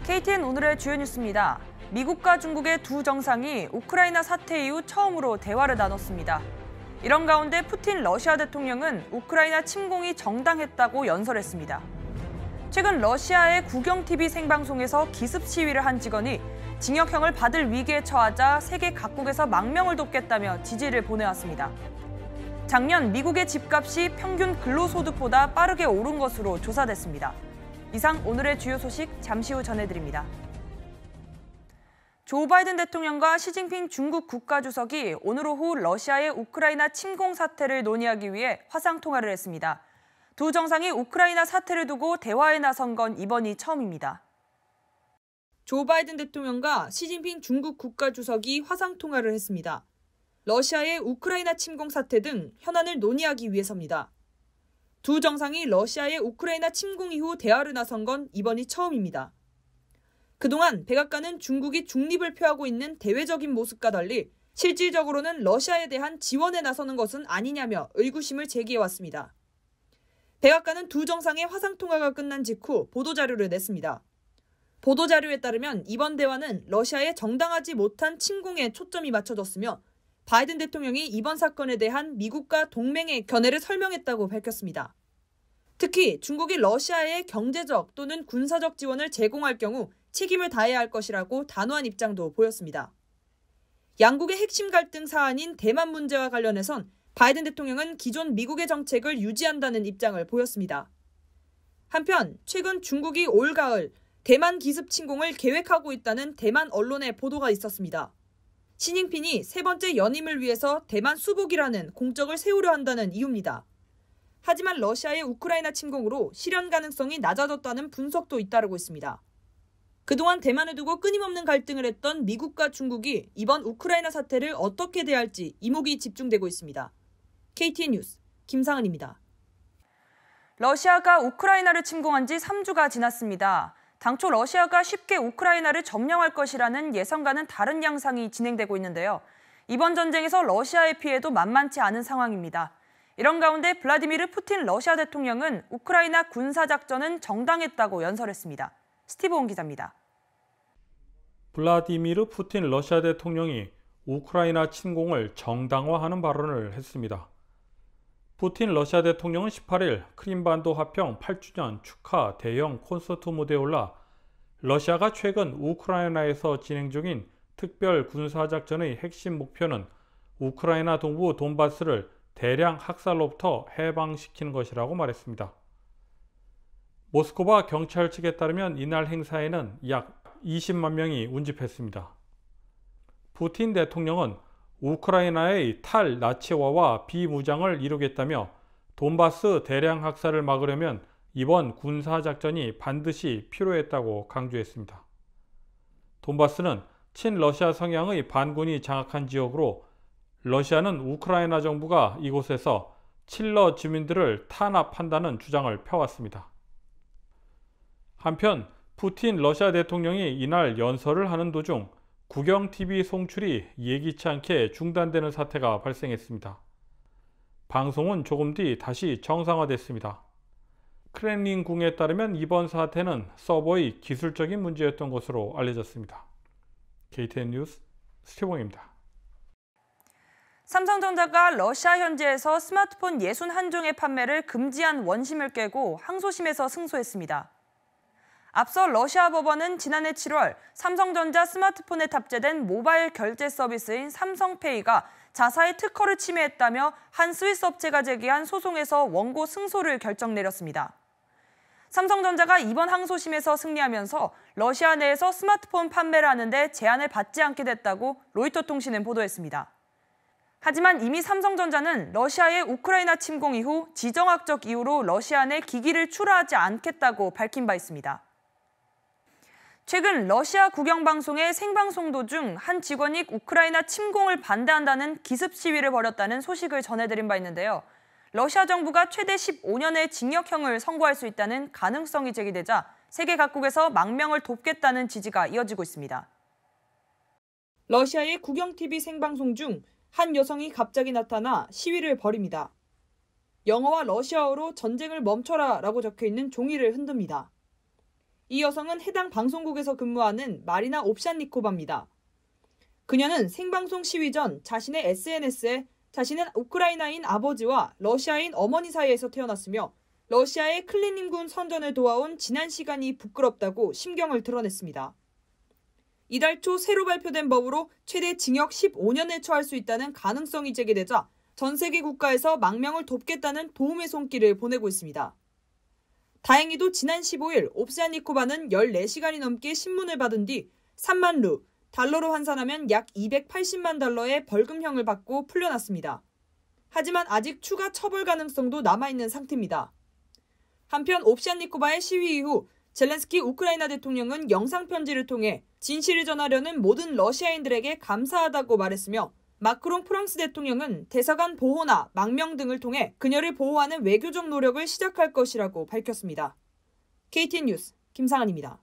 KTN 오늘의 주요 뉴스입니다. 미국과 중국의 두 정상이 우크라이나 사태 이후 처음으로 대화를 나눴습니다. 이런 가운데 푸틴 러시아 대통령은 우크라이나 침공이 정당했다고 연설했습니다. 최근 러시아의 국영 TV 생방송에서 기습 시위를 한 직원이 징역형을 받을 위기에 처하자 세계 각국에서 망명을 돕겠다며 지지를 보내왔습니다. 작년 미국의 집값이 평균 근로소득보다 빠르게 오른 것으로 조사됐습니다. 이상 오늘의 주요 소식 잠시 후 전해드립니다. 조 바이든 대통령과 시진핑 중국 국가주석이 오늘 오후 러시아의 우크라이나 침공 사태를 논의하기 위해 화상통화를 했습니다. 두 정상이 우크라이나 사태를 두고 대화에 나선 건 이번이 처음입니다. 조 바이든 대통령과 시진핑 중국 국가주석이 화상통화를 했습니다. 러시아의 우크라이나 침공 사태 등 현안을 논의하기 위해서입니다. 두 정상이 러시아의 우크라이나 침공 이후 대화를 나선 건 이번이 처음입니다. 그동안 백악관은 중국이 중립을 표하고 있는 대외적인 모습과 달리 실질적으로는 러시아에 대한 지원에 나서는 것은 아니냐며 의구심을 제기해왔습니다. 백악관은 두 정상의 화상통화가 끝난 직후 보도자료를 냈습니다. 보도자료에 따르면 이번 대화는 러시아의 정당하지 못한 침공에 초점이 맞춰졌으며 바이든 대통령이 이번 사건에 대한 미국과 동맹의 견해를 설명했다고 밝혔습니다. 특히 중국이 러시아에 경제적 또는 군사적 지원을 제공할 경우 책임을 다해야 할 것이라고 단호한 입장도 보였습니다. 양국의 핵심 갈등 사안인 대만 문제와 관련해선 바이든 대통령은 기존 미국의 정책을 유지한다는 입장을 보였습니다. 한편 최근 중국이 올 가을 대만 기습 침공을 계획하고 있다는 대만 언론의 보도가 있었습니다. 시진핑이 세 번째 연임을 위해서 대만 수복이라는 공적을 세우려 한다는 이유입니다. 하지만 러시아의 우크라이나 침공으로 실현 가능성이 낮아졌다는 분석도 잇따르고 있습니다. 그동안 대만을 두고 끊임없는 갈등을 했던 미국과 중국이 이번 우크라이나 사태를 어떻게 대할지 이목이 집중되고 있습니다. KTN 뉴스 김상은입니다. 러시아가 우크라이나를 침공한 지 3주가 지났습니다. 당초 러시아가 쉽게 우크라이나를 점령할 것이라는 예상과는 다른 양상이 진행되고 있는데요. 이번 전쟁에서 러시아의 피해도 만만치 않은 상황입니다. 이런 가운데 블라디미르 푸틴 러시아 대통령은 우크라이나 군사작전은 정당했다고 연설했습니다. 스티브 온 기자입니다. 블라디미르 푸틴 러시아 대통령이 우크라이나 침공을 정당화하는 발언을 했습니다. 푸틴 러시아 대통령은 18일 크림반도 합병 8주년 축하 대형 콘서트 무대에 올라 러시아가 최근 우크라이나에서 진행 중인 특별 군사작전의 핵심 목표는 우크라이나 동부 돈바스를 대량 학살로부터 해방시키는 것이라고 말했습니다. 모스크바 경찰 측에 따르면 이날 행사에는 약 20만 명이 운집했습니다. 푸틴 대통령은 우크라이나의 탈나치화와 비무장을 이루겠다며 돈바스 대량 학살을 막으려면 이번 군사작전이 반드시 필요했다고 강조했습니다. 돈바스는 친러시아 성향의 반군이 장악한 지역으로 러시아는 우크라이나 정부가 이곳에서 친러 주민들을 탄압한다는 주장을 펴왔습니다. 한편 푸틴 러시아 대통령이 이날 연설을 하는 도중 국영 TV 송출이 예기치 않게 중단되는 사태가 발생했습니다. 방송은 조금 뒤 다시 정상화됐습니다. 크렘린궁에 따르면 이번 사태는 서버의 기술적인 문제였던 것으로 알려졌습니다. KTN 뉴스 스티븐입니다. 삼성전자가 러시아 현지에서 스마트폰 61종의 판매를 금지한 원심을 깨고 항소심에서 승소했습니다. 앞서 러시아 법원은 지난해 7월 삼성전자 스마트폰에 탑재된 모바일 결제 서비스인 삼성페이가 자사의 특허를 침해했다며 한 스위스 업체가 제기한 소송에서 원고 승소를 결정 내렸습니다. 삼성전자가 이번 항소심에서 승리하면서 러시아 내에서 스마트폰 판매를 하는데 제한을 받지 않게 됐다고 로이터 통신은 보도했습니다. 하지만 이미 삼성전자는 러시아의 우크라이나 침공 이후 지정학적 이유로 러시아 내 기기를 출하하지 않겠다고 밝힌 바 있습니다. 최근 러시아 국영방송의 생방송 도중 한 직원이 우크라이나 침공을 반대한다는 기습 시위를 벌였다는 소식을 전해드린 바 있는데요. 러시아 정부가 최대 15년의 징역형을 선고할 수 있다는 가능성이 제기되자 세계 각국에서 망명을 돕겠다는 지지가 이어지고 있습니다. 러시아의 국영TV 생방송 중 한 여성이 갑자기 나타나 시위를 벌입니다. 영어와 러시아어로 전쟁을 멈춰라 라고 적혀있는 종이를 흔듭니다. 이 여성은 해당 방송국에서 근무하는 마리나 옵샨니코바입니다. 그녀는 생방송 시위 전 자신의 SNS에 자신은 우크라이나인 아버지와 러시아인 어머니 사이에서 태어났으며 러시아의 클리닌군 선전을 도와온 지난 시간이 부끄럽다고 심경을 드러냈습니다. 이달 초 새로 발표된 법으로 최대 징역 15년에 처할 수 있다는 가능성이 제기되자 전 세계 국가에서 망명을 돕겠다는 도움의 손길을 보내고 있습니다. 다행히도 지난 15일 옵스야니코바는 14시간이 넘게 신문을 받은 뒤 3만 루, 달러로 환산하면 약 280만 달러의 벌금형을 받고 풀려났습니다. 하지만 아직 추가 처벌 가능성도 남아있는 상태입니다. 한편 옵스야니코바의 시위 이후 젤렌스키 우크라이나 대통령은 영상편지를 통해 진실을 전하려는 모든 러시아인들에게 감사하다고 말했으며 마크롱 프랑스 대통령은 대사관 보호나 망명 등을 통해 그녀를 보호하는 외교적 노력을 시작할 것이라고 밝혔습니다. KTN 뉴스 김상한입니다.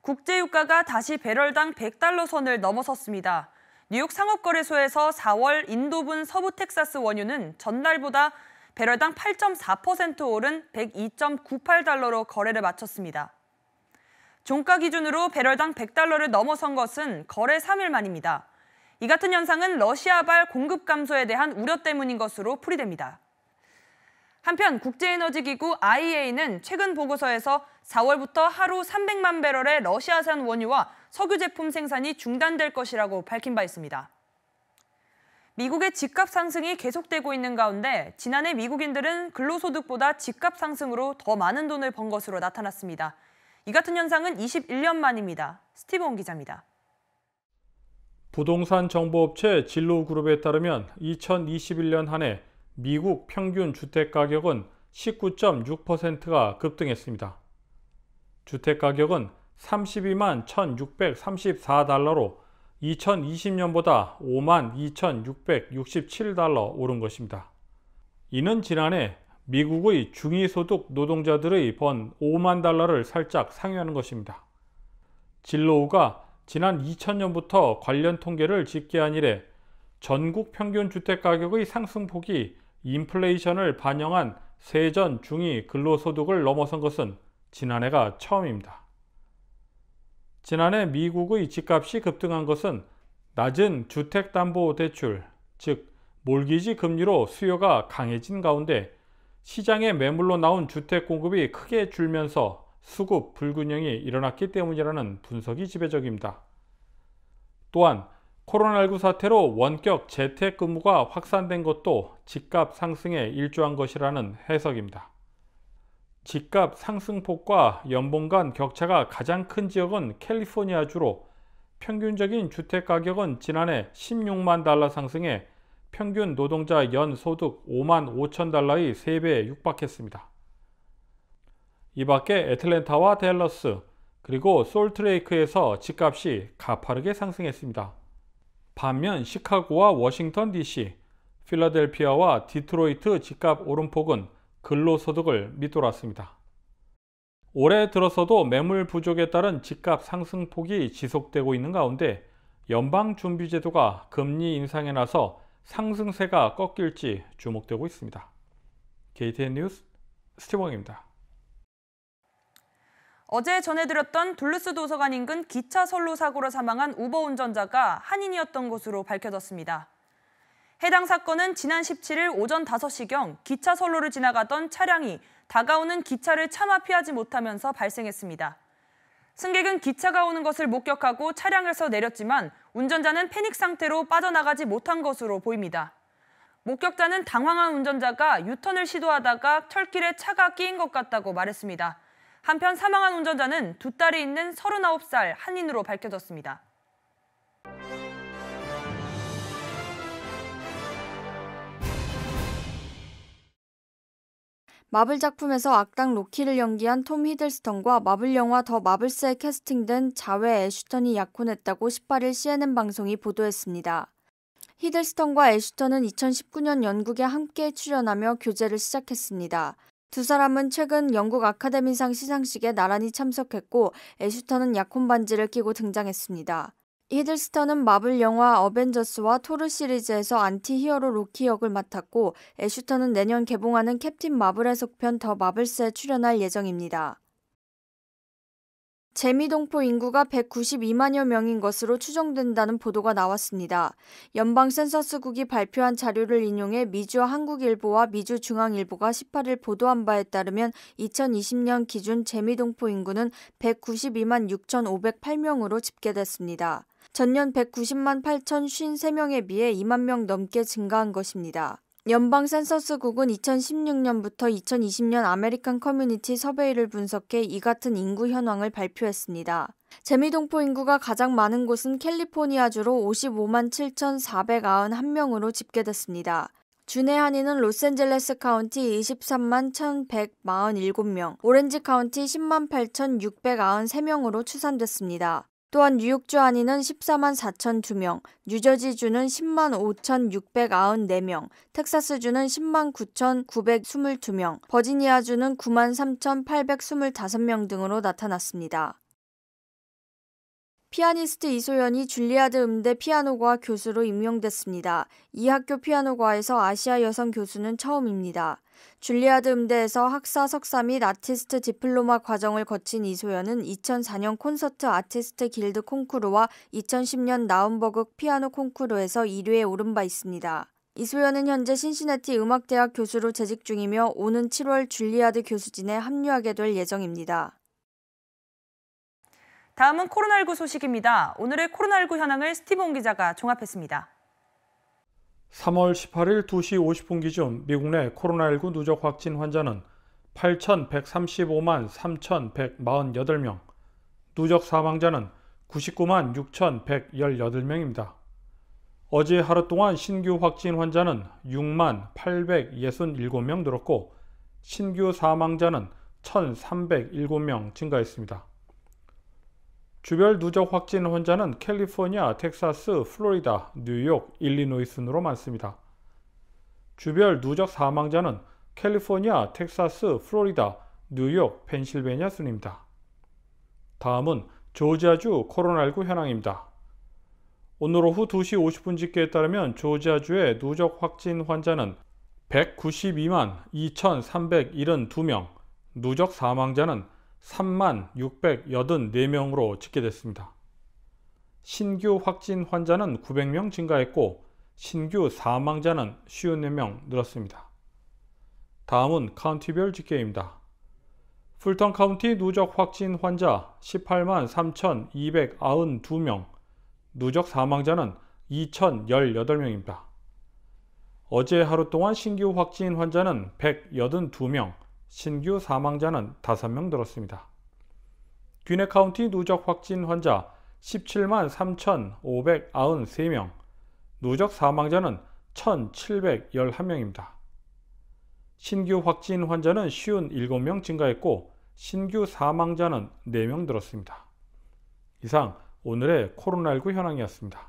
국제유가가 다시 배럴당 100달러 선을 넘어섰습니다. 뉴욕 상업거래소에서 4월 인도분 서부 텍사스 원유는 전날보다 배럴당 8.4% 오른 102.98달러로 거래를 마쳤습니다. 종가 기준으로 배럴당 100달러를 넘어선 것은 거래 3일 만입니다. 이 같은 현상은 러시아발 공급 감소에 대한 우려 때문인 것으로 풀이됩니다. 한편 국제에너지기구 IEA는 최근 보고서에서 4월부터 하루 300만 배럴의 러시아산 원유와 석유 제품 생산이 중단될 것이라고 밝힌 바 있습니다. 미국의 집값 상승이 계속되고 있는 가운데 지난해 미국인들은 근로소득보다 집값 상승으로 더 많은 돈을 번 것으로 나타났습니다. 이 같은 현상은 21년 만입니다. 스티브 온 기자입니다. 부동산 정보업체 진로그룹에 따르면 2021년 한 해 미국 평균 주택가격은 19.6%가 급등했습니다. 주택가격은 32만 1,634달러로 2020년보다 5만 2,667달러 오른 것입니다. 이는 지난해 미국의 중위소득 노동자들의 번 5만 달러를 살짝 상회하는 것입니다. 진로우가 지난 2000년부터 관련 통계를 집계한 이래 전국 평균 주택가격의 상승폭이 인플레이션을 반영한 세전 중위 근로소득을 넘어선 것은 지난해가 처음입니다. 지난해 미국의 집값이 급등한 것은 낮은 주택담보대출, 즉 몰기지 금리로 수요가 강해진 가운데 시장에 매물로 나온 주택 공급이 크게 줄면서 수급 불균형이 일어났기 때문이라는 분석이 지배적입니다. 또한 코로나19 사태로 원격 재택근무가 확산된 것도 집값 상승에 일조한 것이라는 해석입니다. 집값 상승폭과 연봉 간 격차가 가장 큰 지역은 캘리포니아주로 평균적인 주택가격은 지난해 16만 달러 상승해 평균 노동자 연소득 5만 5천 달러의 3배에 육박했습니다. 이 밖에 애틀랜타와 댈러스, 그리고 솔트레이크에서 집값이 가파르게 상승했습니다. 반면 시카고와 워싱턴 DC, 필라델피아와 디트로이트 집값 오름폭은 근로소득을 밑돌았습니다. 올해 들어서도 매물 부족에 따른 집값 상승폭이 지속되고 있는 가운데 연방준비제도가 금리 인상에 나서 상승세가 꺾일지 주목되고 있습니다. KTN 뉴스 스티브입니다. 어제 전해드렸던 둘루스 도서관 인근 기차 선로 사고로 사망한 우버 운전자가 한인이었던 것으로 밝혀졌습니다. 해당 사건은 지난 17일 오전 5시경 기차 선로를 지나가던 차량이 다가오는 기차를 차마 피하지 못하면서 발생했습니다. 승객은 기차가 오는 것을 목격하고 차량에서 내렸지만 운전자는 패닉 상태로 빠져나가지 못한 것으로 보입니다. 목격자는 당황한 운전자가 유턴을 시도하다가 철길에 차가 끼인 것 같다고 말했습니다. 한편 사망한 운전자는 두 딸이 있는 39살 한인으로 밝혀졌습니다. 마블 작품에서 악당 로키를 연기한 톰 히들스턴과 마블 영화 더 마블스에 캐스팅된 자외 애슈턴이 약혼했다고 18일 CNN 방송이 보도했습니다. 히들스턴과 애슈턴은 2019년 연극에 함께 출연하며 교제를 시작했습니다. 두 사람은 최근 영국 아카데미상 시상식에 나란히 참석했고 애슈턴은 약혼 반지를 끼고 등장했습니다. 히들스턴은 마블 영화 어벤져스와 토르 시리즈에서 안티 히어로 로키 역을 맡았고 애슈턴은 내년 개봉하는 캡틴 마블의 속편 더 마블스에 출연할 예정입니다. 재미동포 인구가 192만여 명인 것으로 추정된다는 보도가 나왔습니다. 연방 센서스국이 발표한 자료를 인용해 미주와 한국일보와 미주중앙일보가 18일 보도한 바에 따르면 2020년 기준 재미동포 인구는 192만 6,508명으로 집계됐습니다. 전년 190만 8,053명에 비해 2만 명 넘게 증가한 것입니다. 연방 센서스국은 2016년부터 2020년 아메리칸 커뮤니티 서베이를 분석해 이 같은 인구 현황을 발표했습니다. 재미동포 인구가 가장 많은 곳은 캘리포니아주로 55만 7,491명으로 집계됐습니다. 주내 한인은 로스앤젤레스 카운티 23만 1,147명, 오렌지 카운티 10만 8,693명으로 추산됐습니다. 또한 뉴욕주 한인은 14만 4,002명, 뉴저지주는 10만 5,694명, 텍사스주는 10만 9,922명, 버지니아주는 9만 3,825명 등으로 나타났습니다. 피아니스트 이소연이 줄리아드 음대 피아노과 교수로 임용됐습니다. 이 학교 피아노과에서 아시아 여성 교수는 처음입니다. 줄리아드 음대에서 학사 석사 및 아티스트 디플로마 과정을 거친 이소연은 2004년 콘서트 아티스트 길드 콩쿠르와 2010년 나움버그 피아노 콩쿠르에서 1위에 오른 바 있습니다. 이소연은 현재 신시내티 음악대학 교수로 재직 중이며 오는 7월 줄리아드 교수진에 합류하게 될 예정입니다. 다음은 코로나19 소식입니다. 오늘의 코로나19 현황을 스티븐 기자가 종합했습니다. 3월 18일 2시 50분 기준 미국 내 코로나19 누적 확진 환자는 8,135만 3,148명, 누적 사망자는 99만 6,118명입니다. 어제 하루 동안 신규 확진 환자는 6만 867명 늘었고 신규 사망자는 1,307명 증가했습니다. 주별 누적 확진 환자는 캘리포니아, 텍사스, 플로리다, 뉴욕, 일리노이 순으로 많습니다. 주별 누적 사망자는 캘리포니아, 텍사스, 플로리다, 뉴욕, 펜실베니아 순입니다. 다음은 조지아주 코로나19 현황입니다. 오늘 오후 2시 50분 집계에 따르면 조지아주의 누적 확진 환자는 192만 2,372명, 누적 사망자는 3만 684명으로 집계됐습니다. 신규 확진 환자는 900명 증가했고 신규 사망자는 54명 늘었습니다. 다음은 카운티별 집계입니다. 풀턴 카운티 누적 확진 환자 18만 3,292명, 누적 사망자는 2,018명입니다. 어제 하루 동안 신규 확진 환자는 182명, 신규 사망자는 5명 늘었습니다. 귀네 카운티 누적 확진 환자 17만 3,593명, 누적 사망자는 1,711명입니다. 신규 확진 환자는 57명 증가했고 신규 사망자는 4명 늘었습니다. 이상 오늘의 코로나19 현황이었습니다.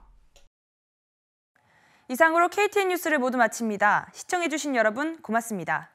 이상으로 KTN 뉴스를 모두 마칩니다. 시청해주신 여러분 고맙습니다.